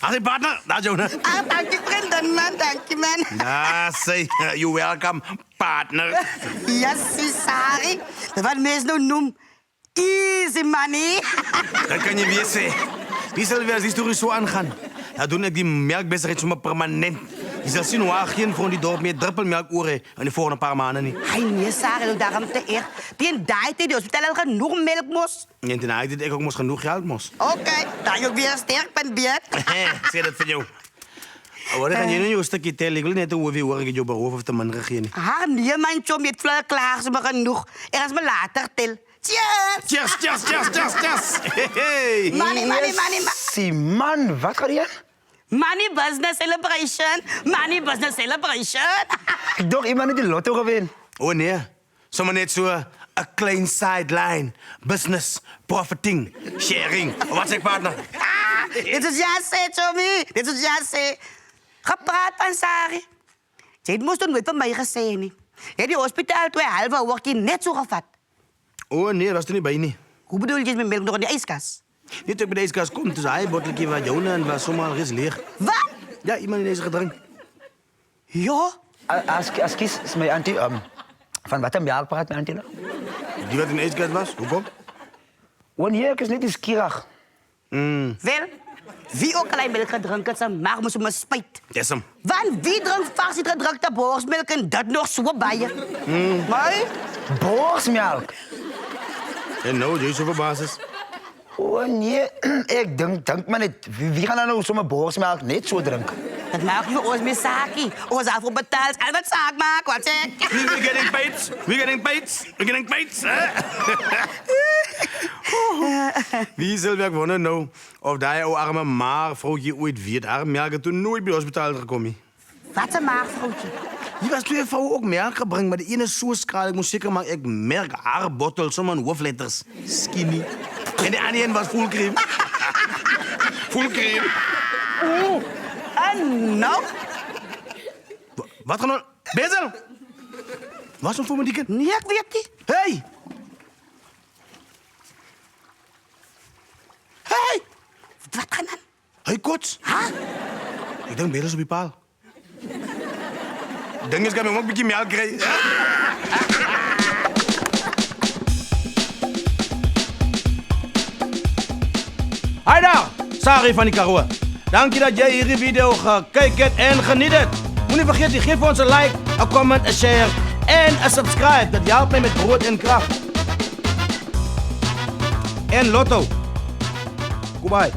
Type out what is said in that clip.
Hey, partner. Daar, Jonah. Dank je, vrienden, man. Dank je, man. Say, you welcome, partner. Yes, sorry. Wat mensen nou noemen. Easy money. Dat kan je weer zeggen. Wie zal weer die historie zo aangaan? Ja, doen ik die melkbezigheid zomaar permanent. Je zal zien hoe geen van die dorp meer druppelmelk oren in de volgende paar maanden niet. Hij nee, Sarah, daarom te erg. Die daait die hospitaal al genoeg melk moest. En toen had ik ook moest genoeg geld moest. Oké, dat je ook weer sterk bent, Beert. Zeg dat voor jou. Wat ga je nu een stukje tellen? Ik wil net horen je beroven of de man regeert. Ah, nee, man, chom, je hebt klaar, ze maar genoeg. Er is me later til. Cheers! Cheers, cheers, cheers, cheers, cheers. Hey. Money. Simon, wat gaat je? Money business celebration. Money business celebration. Ik dacht iemand in de lotto gewin. Oh nee, zomaar net zo een klein sideline. Business, profiting, sharing. Wat zeg partner? Dit is jasse, Chomi. Dit is jasse. Gepraat van Sari. Zij moest toen nooit van mij gezegd. Je hebt die hospitaal 2,5 uur net zo gevat. Oh nee, was er niet bij niet. Hoe bedoel je met melk nog in de ijskast? Niet dat ik bij deze kast komt, dus hij botteltje van Jonah en was zomaar is leeg. Wat? Ja, iemand in deze gedrank. Ja? Als kies is mijn auntie, van wat een melk praat mijn auntie? Die wat in deze kast was? Hoekom? Wanneer ik is niet eens kierig. Wel, wie ook alleen melk gedronken heeft, mag me zo maar spijt. Dat is hem. Want wie drinkt vast die gedrunkte borstmelk en dat nog zo bij je? Maar? Borsmelk. En nou, je is zoveel basis. Oh nee, ik denk maar niet. Wie gaan nou zomaar borsmelk niet zo drinken? Dat maakt je ons met zaakie. Ons daarvoor betaald en wat zaak maken, wat zeg? We getting paid. We getting paid. We getting paid. Wie zal wel gewonnen nou? Of dat je arme maar vrouwtje ooit weet arm melken toen nooit bij het hospitaal gekomen. Wat een maagvrouwtje. Die was twee vrouwen ook melk gebracht, maar de ene is zo skraal. Ik moest zeker maken, ik merk haar bottel, zomaar hoofdletters. Skinny. En de andere was full cream. Full cream. En nou? Wat gaan we... Bezel! Wat is er voor mijn dikke? Nee, ik weet niet. Hey! Hey! Wat gaan dan? Hey, kots. Huh? Ik denk Bezel is op je paal. Ik denk eens dat ik ook een beetje melk krijgen. Hi daar, Sari van die Karoo. Dank je dat jij hierdie video gekeken hebt en geniet het. Moet niet vergeten, geef ons een like, een comment, een share en een subscribe. Dat helpt mij met brood en kracht. En lotto. Goodbye.